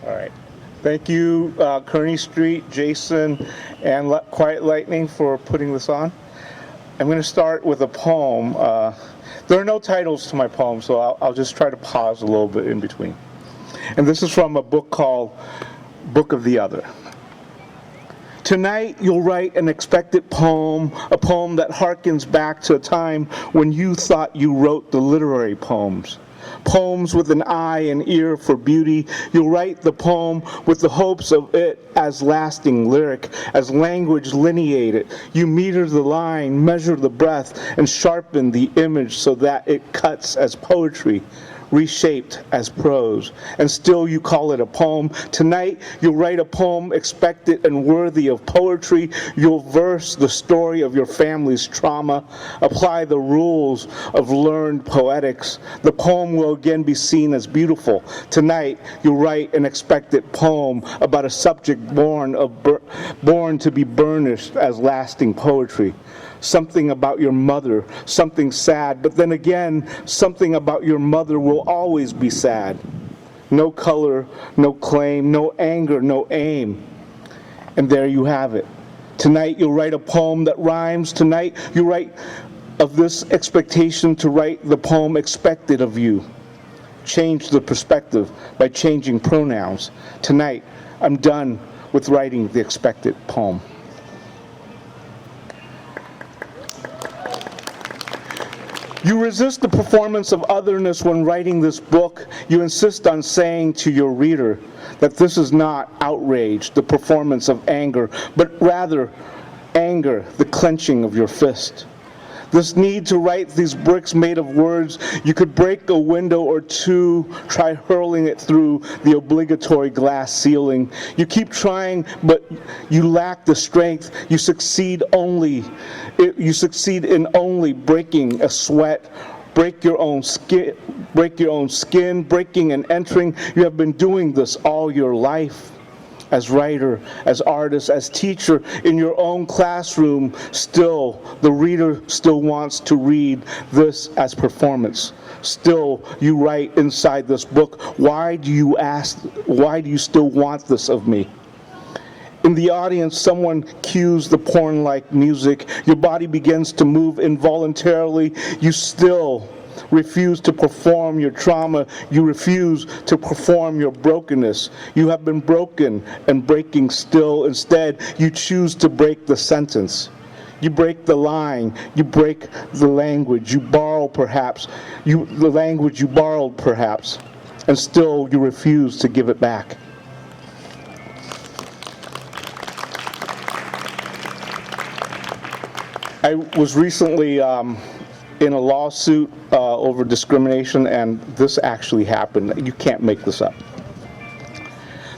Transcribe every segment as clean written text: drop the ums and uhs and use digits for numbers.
All right. Thank you, Kearney Street, Jason, and Quiet Lightning for putting this on. I'm going to start with a poem. There are no titles to my poem, so I'll just try to pause a little bit in between. And this is from a book called Book of the Other. Tonight you'll write an expected poem, a poem that harkens back to a time when you thought you wrote the literary poems. Poems with an eye and ear for beauty. You'll write the poem with the hopes of it as lasting lyric, as language lineated. You meter the line, measure the breath, and sharpen the image so that it cuts as poetry, reshaped as prose, and still you call it a poem. Tonight, you'll write a poem expected and worthy of poetry. You'll verse the story of your family's trauma, apply the rules of learned poetics. The poem will again be seen as beautiful. Tonight, you'll write an expected poem about a subject born to be burnished as lasting poetry. Something about your mother, something sad, but then again, something about your mother will always be sad. No color, no claim, no anger, no aim. And there you have it. Tonight you'll write a poem that rhymes. Tonight you write of this expectation to write the poem expected of you. Change the perspective by changing pronouns. Tonight I'm done with writing the expected poem. You resist the performance of otherness when writing this book. You insist on saying to your reader that this is not outrage, the performance of anger, but rather anger, the clenching of your fist. This need to write these bricks made of words, you could break a window or two, try hurling it through the obligatory glass ceiling. You keep trying, but you lack the strength. You succeed in only breaking a sweat, break your own skin, breaking and entering. You have been doing this all your life. As writer, as artist, as teacher, in your own classroom, still, the reader still wants to read this as performance. Still, you write inside this book, why do you still want this of me? In the audience, someone cues the porn-like music. Your body begins to move involuntarily. You still refuse to perform your trauma. You refuse to perform your brokenness. You have been broken and breaking still. Instead, you choose to break the sentence. You break the line. You break the language you borrow perhaps. The language you borrowed perhaps. And still you refuse to give it back. I was recently in a lawsuit over discrimination, and this actually happened. You can't make this up.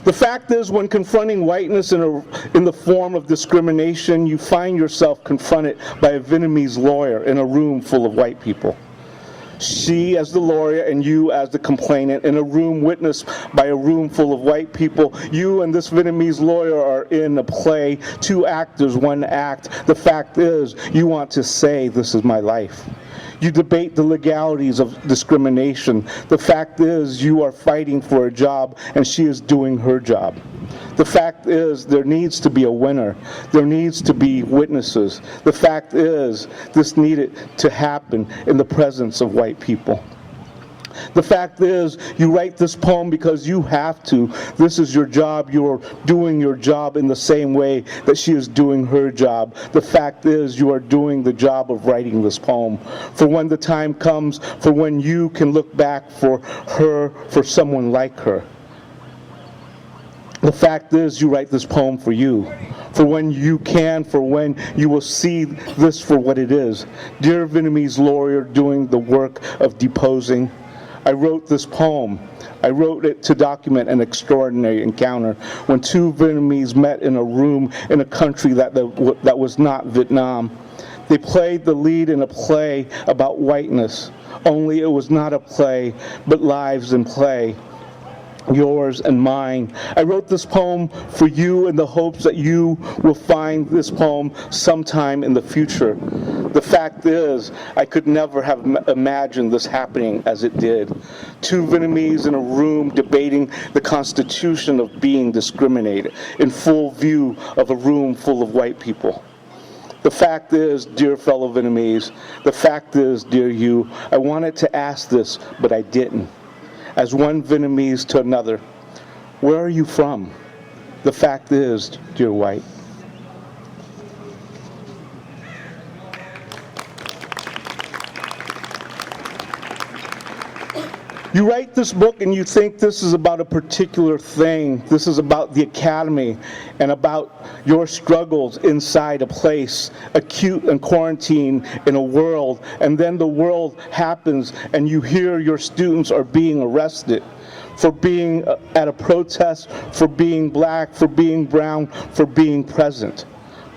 The fact is, when confronting whiteness in the form of discrimination, you find yourself confronted by a Vietnamese lawyer in a room full of white people. She as the lawyer and you as the complainant in a room witnessed by a room full of white people. You and this Vietnamese lawyer are in a play, two actors, one act. The fact is, you want to say, this is my life. You debate the legalities of discrimination. The fact is, you are fighting for a job and she is doing her job. The fact is, there needs to be a winner. There needs to be witnesses. The fact is, this needed to happen in the presence of white people. The fact is, you write this poem because you have to. This is your job. You're doing your job in the same way that she is doing her job. The fact is, you are doing the job of writing this poem. For when the time comes, for when you can look back for her, for someone like her. The fact is, you write this poem for you. For when you can, for when you will see this for what it is. Dear Vietnamese lawyer doing the work of deposing, I wrote this poem. I wrote it to document an extraordinary encounter when two Vietnamese met in a room in a country that was not Vietnam. They played the lead in a play about whiteness, only it was not a play, but lives in play. Yours and mine. I wrote this poem for you in the hopes that you will find this poem sometime in the future. The fact is, I could never have imagined this happening as it did. Two Vietnamese in a room debating the constitution of being discriminated in full view of a room full of white people. The fact is, dear fellow Vietnamese, the fact is, dear you, I wanted to ask this, but I didn't. As one Vietnamese to another, where are you from? The fact is, dear white. You write this book and you think this is about a particular thing. This is about the academy and about your struggles inside a place, acute and quarantine in a world, and then the world happens and you hear your students are being arrested for being at a protest, for being black, for being brown, for being present,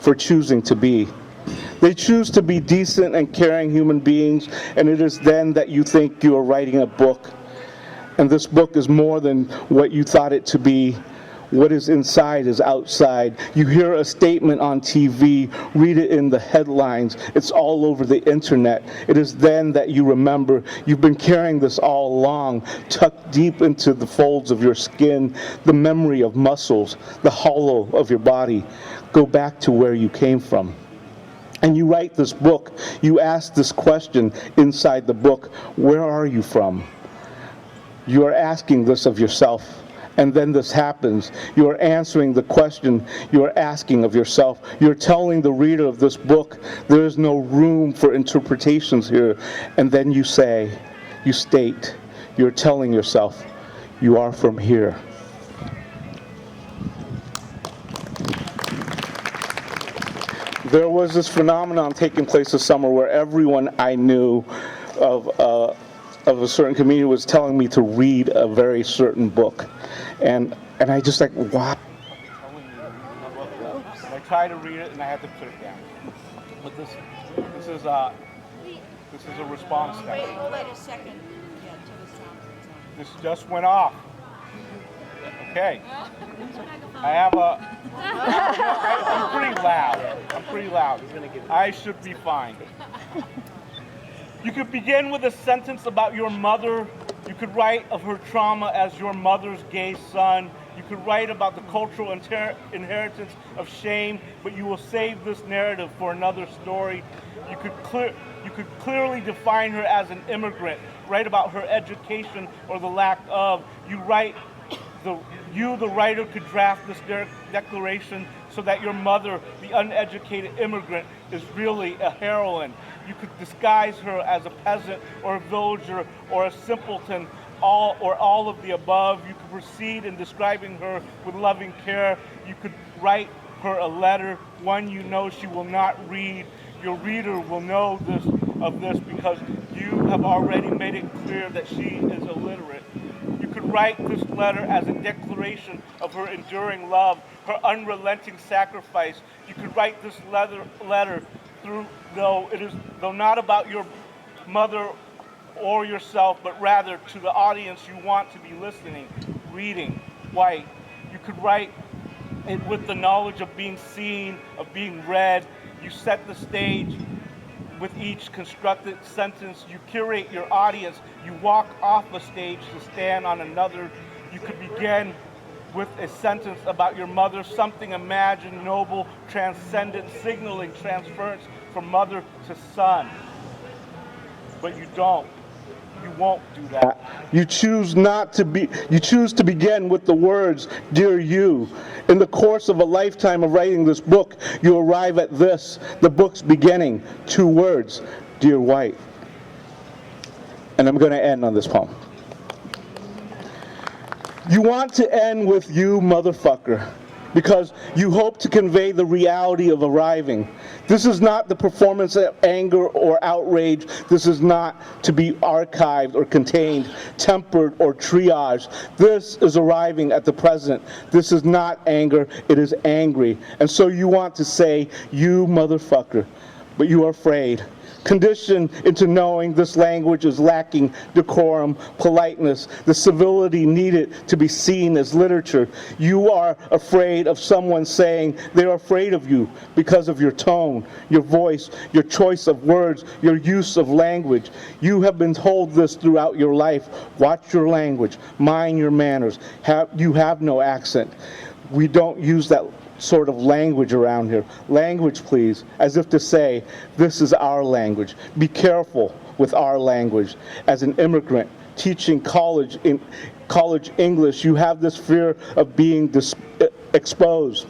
for choosing to be. They choose to be decent and caring human beings, and it is then that you think you are writing a book. And this book is more than what you thought it to be. What is inside is outside. You hear a statement on TV, read it in the headlines. It's all over the internet. It is then that you remember you've been carrying this all along, tucked deep into the folds of your skin, the memory of muscles, the hollow of your body. Go back to where you came from. And you write this book. You ask this question inside the book, where are you from? You are asking this of yourself, and then this happens. You are answering the question you are asking of yourself. You're telling the reader of this book, there is no room for interpretations here. And then you say, you state, you're telling yourself, you are from here. There was this phenomenon taking place this summer where everyone I knew of a certain community was telling me to read a very certain book, and I just like, wow. I tried to read it and I had to put it down. But this is a response now. Wait a second. Yeah, till the sound. This just went off. Okay. I have I'm pretty loud. I should be fine. You could begin with a sentence about your mother. You could write of her trauma as your mother's gay son. You could write about the cultural inheritance of shame, but you will save this narrative for another story. You could clearly define her as an immigrant, write about her education or the lack of. The writer, could draft this declaration so that your mother, the uneducated immigrant, is really a heroine. You could disguise her as a peasant or a villager or a simpleton, all of the above. You could proceed in describing her with loving care. You could write her a letter, one you know she will not read. Your reader will know of this because you have already made it clear that she is illiterate. You could write this letter as a declaration of her enduring love, her unrelenting sacrifice. You could write this letter though not about your mother or yourself, but rather to the audience you want to be listening, reading, white. You could write it with the knowledge of being seen, of being read. You set the stage with each constructed sentence. You curate your audience. You walk off a stage to stand on another. You could begin with a sentence about your mother, something imagined, noble, transcendent, signaling transference from mother to son. But you don't. You won't do that. You choose to begin with the words, dear you. In the course of a lifetime of writing this book, you arrive at this, the book's beginning, 2 words, dear white. And I'm going to end on this poem. You want to end with you, motherfucker, because you hope to convey the reality of arriving. This is not the performance of anger or outrage. This is not to be archived or contained, tempered or triaged. This is arriving at the present. This is not anger, it is angry. And so you want to say, you motherfucker, but you are afraid. Conditioned into knowing this language is lacking decorum, politeness, the civility needed to be seen as literature. You are afraid of someone saying they're afraid of you because of your tone, your voice, your choice of words, your use of language. You have been told this throughout your life. Watch your language, mind your manners. You have no accent. We don't use that sort of language around here. Language, please, as if to say, this is our language. Be careful with our language. As an immigrant teaching college English, you have this fear of being exposed.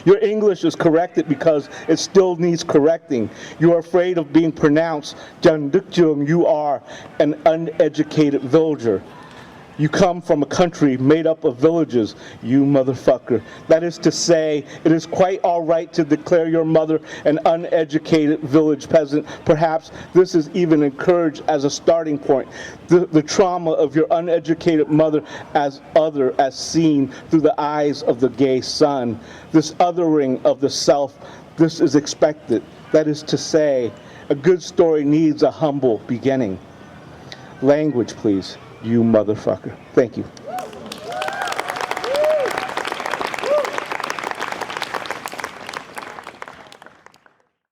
Your English is corrected because it still needs correcting. You are afraid of being pronounced, you are an uneducated villager. You come from a country made up of villages, you motherfucker. That is to say, it is quite all right to declare your mother an uneducated village peasant. Perhaps this is even encouraged as a starting point. The trauma of your uneducated mother as other, as seen through the eyes of the gay son. This othering of the self, this is expected. That is to say, a good story needs a humble beginning. Language, please. You motherfucker. Thank you.